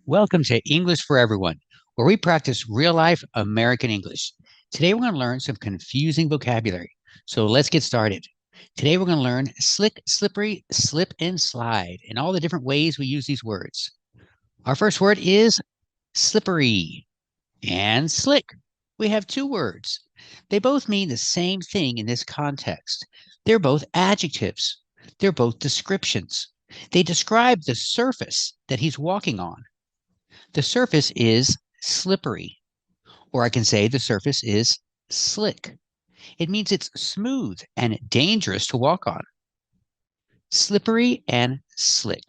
Welcome to English for Everyone, where we practice real life American English. Today we're going to learn some confusing vocabulary. So let's get started. Today we're going to learn slick, slippery, slip, and slide, and all the different ways we use these words. Our first word is slippery and slick. We have two words. They both mean the same thing in this context. They're both adjectives. They're both descriptions. They describe the surface that he's walking on. The surface is slippery, or I can say the surface is slick. It means it's smooth and dangerous to walk on. Slippery and slick.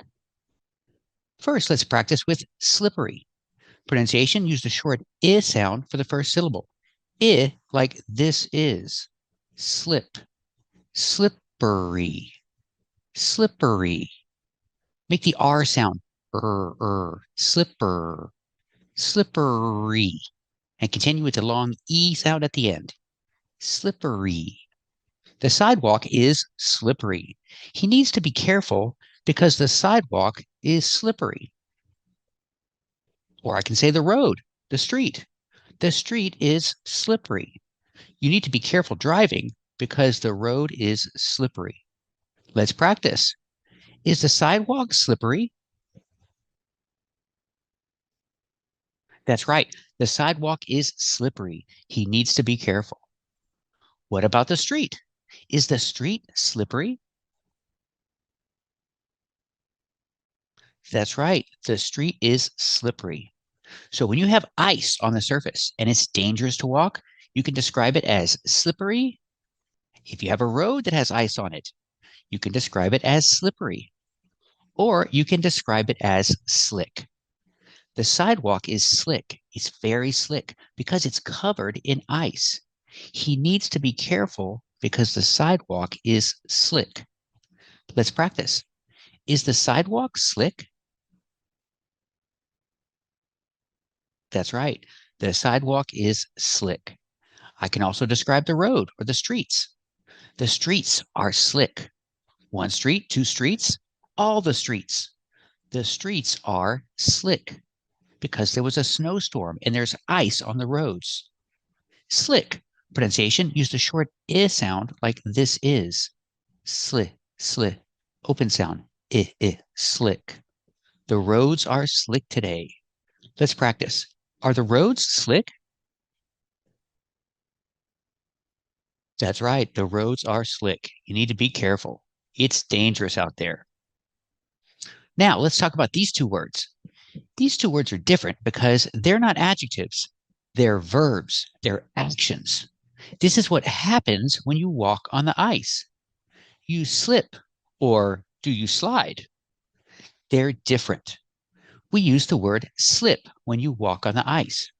First, let's practice with slippery. Pronunciation, use the short I sound for the first syllable. I, like this is. Slip. Slippery. Slippery. Make the R sound. Slipper. Slippery. And continue with the long E sound at the end. Slippery. The sidewalk is slippery. He needs to be careful because the sidewalk is slippery. Or I can say the road, the street. The street is slippery. You need to be careful driving because the road is slippery. Let's practice. Is the sidewalk slippery? That's right. The sidewalk is slippery. He needs to be careful. What about the street? Is the street slippery? That's right. The street is slippery. So when you have ice on the surface and it's dangerous to walk, you can describe it as slippery. If you have a road that has ice on it, you can describe it as slippery. Or you can describe it as slick. The sidewalk is slick. It's very slick because it's covered in ice. He needs to be careful because the sidewalk is slick. Let's practice. Is the sidewalk slick? That's right. The sidewalk is slick. I can also describe the road or the streets. The streets are slick. One street, two streets, all the streets. The streets are slick because there was a snowstorm and there's ice on the roads. Slick. Pronunciation, use the short I sound like this is. Slick, slick. Open sound, I, slick. The roads are slick today. Let's practice. Are the roads slick? That's right. The roads are slick. You need to be careful. It's dangerous out there. Now, let's talk about these two words. These two words are different because they're not adjectives. They're verbs. They're actions. This is what happens when you walk on the ice. You slip, or do you slide? They're different. We use the word slip when you walk on the ice.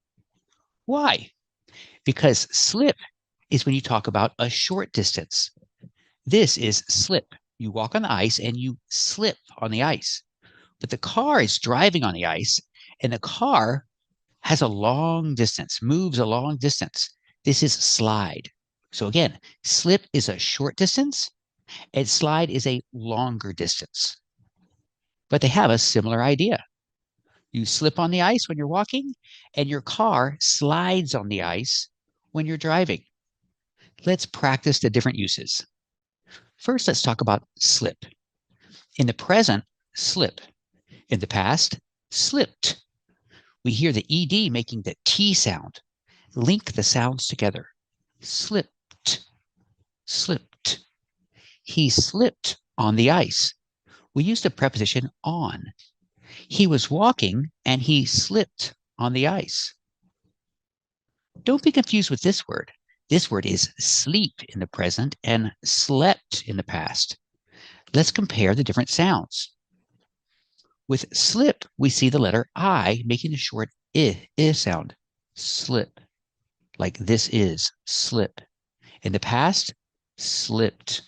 Why? Because slip is when you talk about a short distance. This is slip. You walk on the ice and you slip on the ice. But the car is driving on the ice and the car has a long distance, moves a long distance. This is slide. So again, slip is a short distance and slide is a longer distance. But they have a similar idea. You slip on the ice when you're walking and your car slides on the ice when you're driving. Let's practice the different uses. First, let's talk about slip. In the present, slip. In the past, slipped. We hear the ED making the T sound. Link the sounds together. Slipped, slipped. He slipped on the ice. We use the preposition on. He was walking and he slipped on the ice. Don't be confused with this word. This word is sleep in the present and slept in the past. Let's compare the different sounds. With slip, we see the letter I making the short I sound. Slip. Like this is slip. In the past, slipped.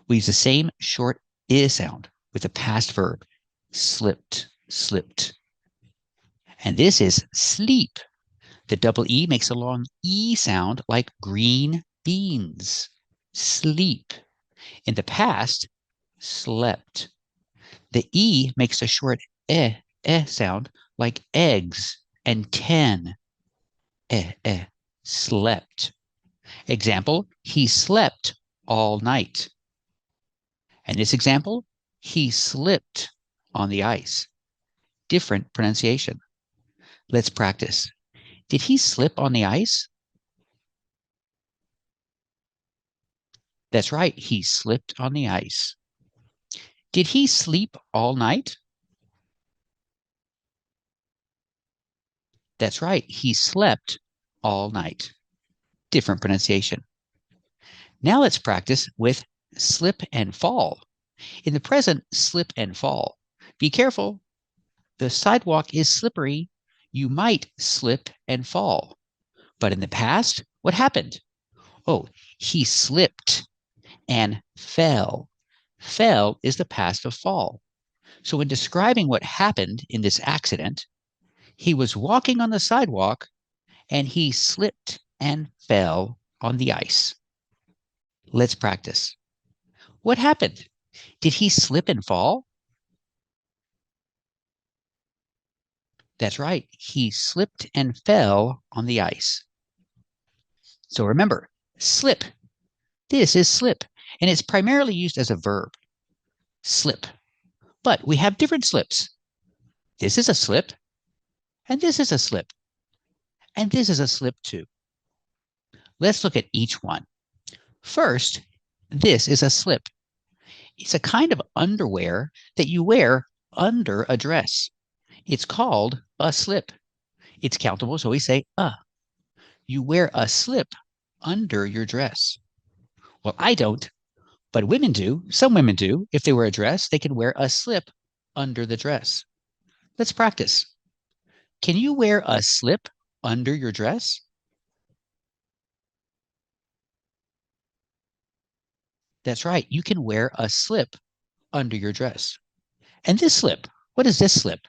We use the same short I sound with the past verb. Slipped, slipped. And this is sleep. The double E makes a long E sound like green beans. Sleep. In the past, slept. The E makes a short sound like eggs and 10. Slept. Example, he slept all night. And this example, he slipped on the ice. Different pronunciation. Let's practice. Did he slip on the ice? That's right, he slipped on the ice. Did he sleep all night? That's right, he slept all night. Different pronunciation. Now let's practice with slip and fall. In the present, slip and fall. Be careful. The sidewalk is slippery. You might slip and fall. But in the past, what happened? Oh, he slipped and fell. Fell is the past of fall. So in describing what happened in this accident, he was walking on the sidewalk and he slipped and fell on the ice. Let's practice. What happened? Did he slip and fall? That's right. He slipped and fell on the ice. So remember, slip. This is slip, and it's primarily used as a verb. Slip. But we have different slips. This is a slip, and this is a slip, and this is a slip too. Let's look at each one. First, this is a slip. It's a kind of underwear that you wear under a dress. It's called a slip. It's countable, so we say You wear a slip under your dress. Well, I don't, but women do. Some women do. If they wear a dress, they can wear a slip under the dress. Let's practice. Can you wear a slip under your dress? That's right. You can wear a slip under your dress. And this slip, what is this slip?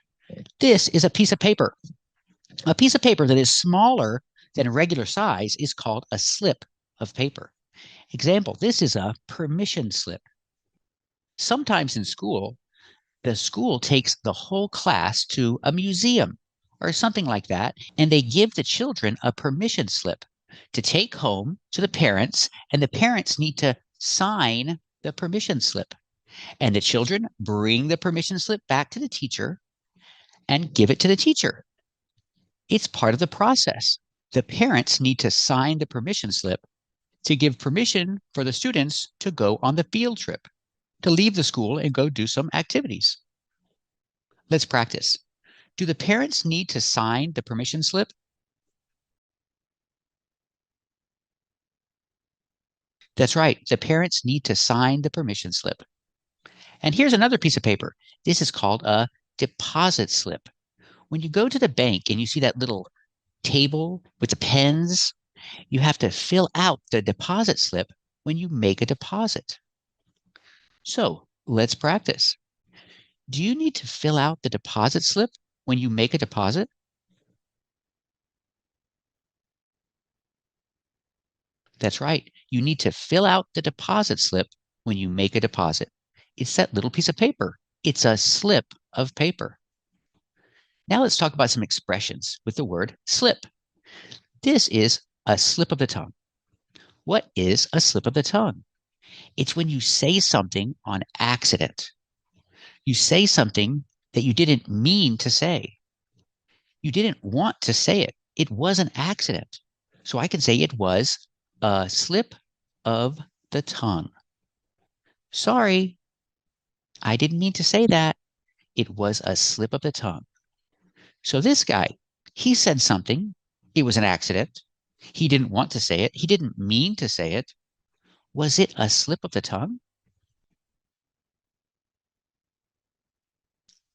This is a piece of paper. A piece of paper that is smaller than a regular size is called a slip of paper. Example, this is a permission slip. Sometimes in school, the school takes the whole class to a museum or something like that, and they give the children a permission slip to take home to the parents, and the parents need to sign the permission slip. And the children bring the permission slip back to the teacher and give it to the teacher. It's part of the process. The parents need to sign the permission slip to give permission for the students to go on the field trip, to leave the school and go do some activities. Let's practice. Do the parents need to sign the permission slip? That's right. The parents need to sign the permission slip. And here's another piece of paper. This is called a deposit slip. When you go to the bank and you see that little table with the pens, you have to fill out the deposit slip when you make a deposit. So let's practice. Do you need to fill out the deposit slip when you make a deposit? That's right. You need to fill out the deposit slip when you make a deposit. It's that little piece of paper. It's a slip of paper. Now let's talk about some expressions with the word slip. This is a slip of the tongue. What is a slip of the tongue? It's when you say something on accident. You say something that you didn't mean to say. You didn't want to say it. It was an accident. So I can say it was a slip of the tongue. Sorry, I didn't mean to say that. It was a slip of the tongue. So this guy, he said something. It was an accident. He didn't want to say it. He didn't mean to say it. Was it a slip of the tongue?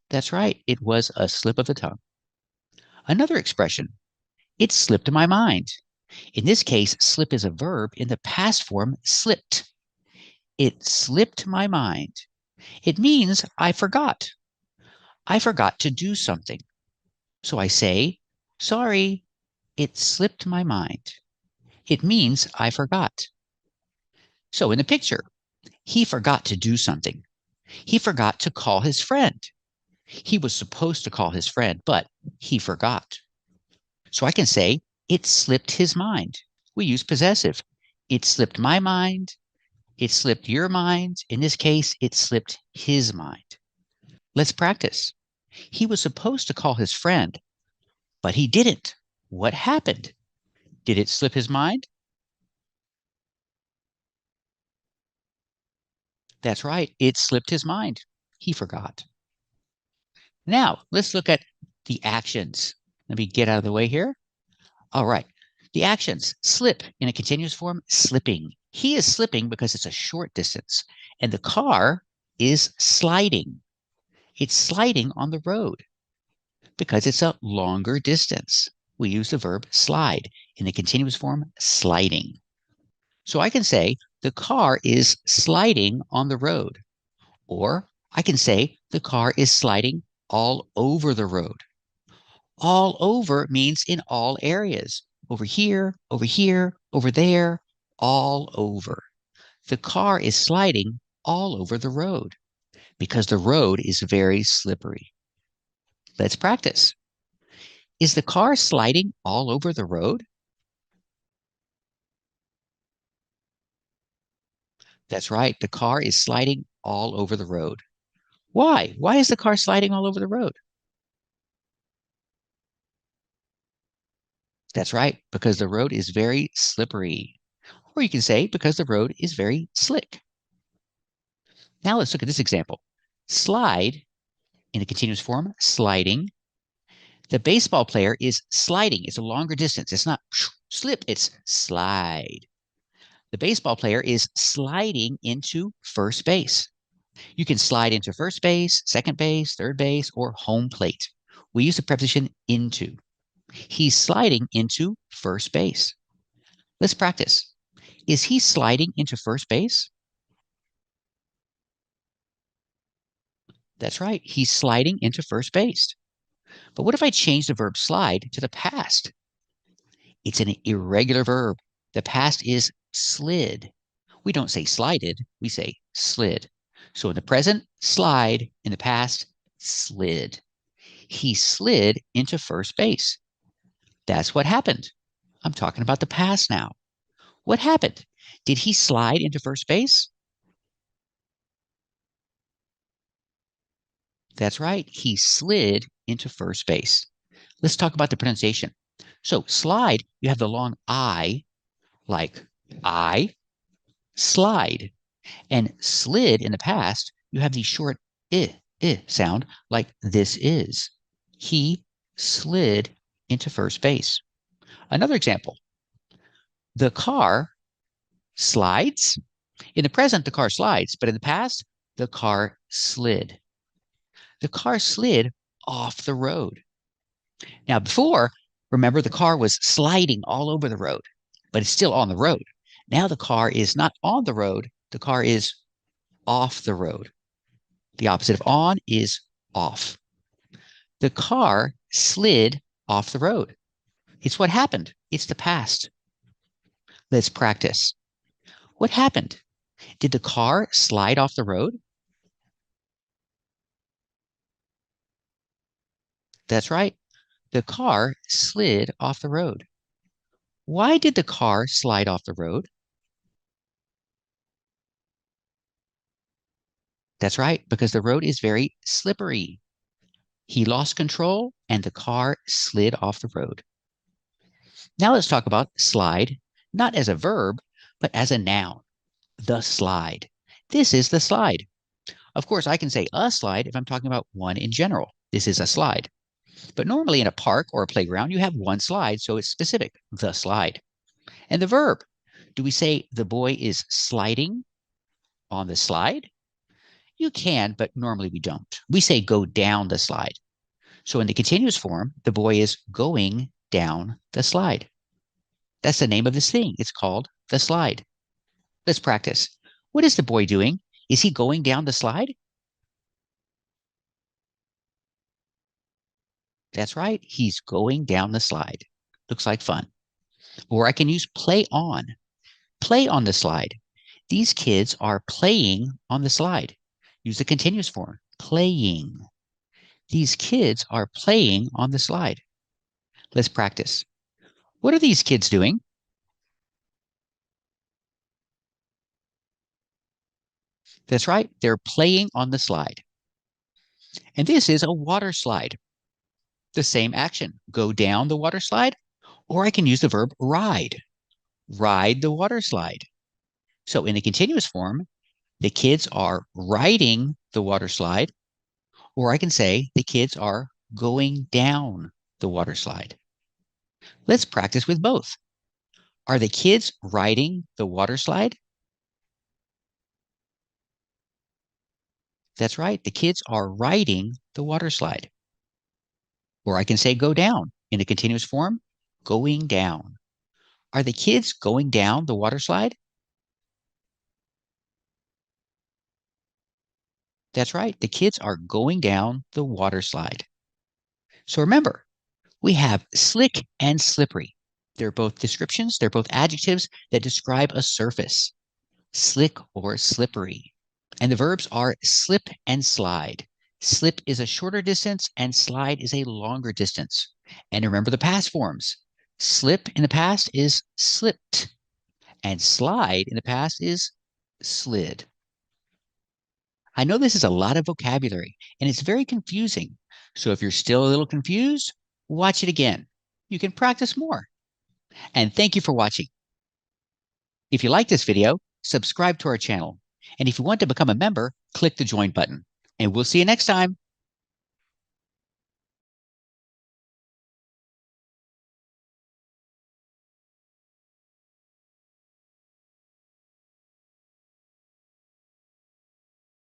That's right. It was a slip of the tongue. Another expression, it slipped my mind. In this case, slip is a verb in the past form, slipped. It slipped my mind. It means I forgot. I forgot to do something. So I say, sorry, it slipped my mind. It means I forgot. So in the picture, he forgot to do something. He forgot to call his friend. He was supposed to call his friend, but he forgot. So I can say, it slipped his mind. We use possessive. It slipped my mind. It slipped your mind. In this case, it slipped his mind. Let's practice. He was supposed to call his friend, but he didn't. What happened? Did it slip his mind? That's right. It slipped his mind. He forgot. Now, let's look at the actions. Let me get out of the way here. All right. The actions slip in a continuous form, slipping. He is slipping because it's a short distance, and the car is sliding. It's sliding on the road because it's a longer distance. We use the verb slide in the continuous form, sliding. So I can say the car is sliding on the road, or I can say the car is sliding all over the road. All over means in all areas. Over here, over there, all over. The car is sliding all over the road because the road is very slippery. Let's practice. Is the car sliding all over the road? That's right. The car is sliding all over the road. Why? Why is the car sliding all over the road? That's right, because the road is very slippery. Or you can say because the road is very slick. Now let's look at this example. Slide in the continuous form, sliding. The baseball player is sliding. It's a longer distance. It's not slip, it's slide. The baseball player is sliding into first base. You can slide into first base, second base, third base, or home plate. We use the preposition into. He's sliding into first base. Let's practice. Is he sliding into first base? That's right. He's sliding into first base. But what if I change the verb slide to the past? It's an irregular verb. The past is slid. We don't say slided, we say slid. So in the present, slide. In the past, slid. He slid into first base. That's what happened. I'm talking about the past now. What happened? Did he slide into first base? That's right. He slid into first base. Let's talk about the pronunciation. So slide, you have the long I, like I slide. And slid in the past, you have the short I sound, like this is. He slid into first base. Another example, the car slides. In the present, the car slides, but in the past, the car slid. The car slid off the road. Now, before, remember, the car was sliding all over the road, but it's still on the road. Now the car is not on the road, the car is off the road. The opposite of on is off. The car slid off the road. It's what happened. It's the past. Let's practice. What happened? Did the car slide off the road? That's right. The car slid off the road. Why did the car slide off the road? That's right, because the road is very slippery. He lost control and the car slid off the road. Now let's talk about slide, not as a verb, but as a noun. The slide. This is the slide. Of course, I can say a slide if I'm talking about one in general. This is a slide. But normally in a park or a playground, you have one slide, so it's specific, the slide. And the verb. Do we say the boy is sliding on the slide? You can, but normally we don't. We say go down the slide. So in the continuous form, the boy is going down the slide. That's the name of this thing. It's called the slide. Let's practice. What is the boy doing? Is he going down the slide? That's right. He's going down the slide. Looks like fun. Or I can use play on. Play on the slide. These kids are playing on the slide. Use the continuous form. Playing. These kids are playing on the slide. Let's practice. What are these kids doing? That's right, they're playing on the slide. And this is a water slide. The same action, go down the water slide, or I can use the verb ride. Ride the water slide. So in a continuous form, the kids are riding the water slide, or I can say the kids are going down the water slide. Let's practice with both. Are the kids riding the water slide? That's right, the kids are riding the water slide. Or I can say go down in a continuous form, going down. Are the kids going down the water slide? That's right, the kids are going down the water slide. So remember, we have slick and slippery. They're both descriptions, they're both adjectives that describe a surface, slick or slippery. And the verbs are slip and slide. Slip is a shorter distance and slide is a longer distance. And remember the past forms. Slip in the past is slipped, and slide in the past is slid. I know this is a lot of vocabulary and it's very confusing. So if you're still a little confused, watch it again. You can practice more. And thank you for watching. If you like this video, subscribe to our channel. And if you want to become a member, click the join button. And we'll see you next time.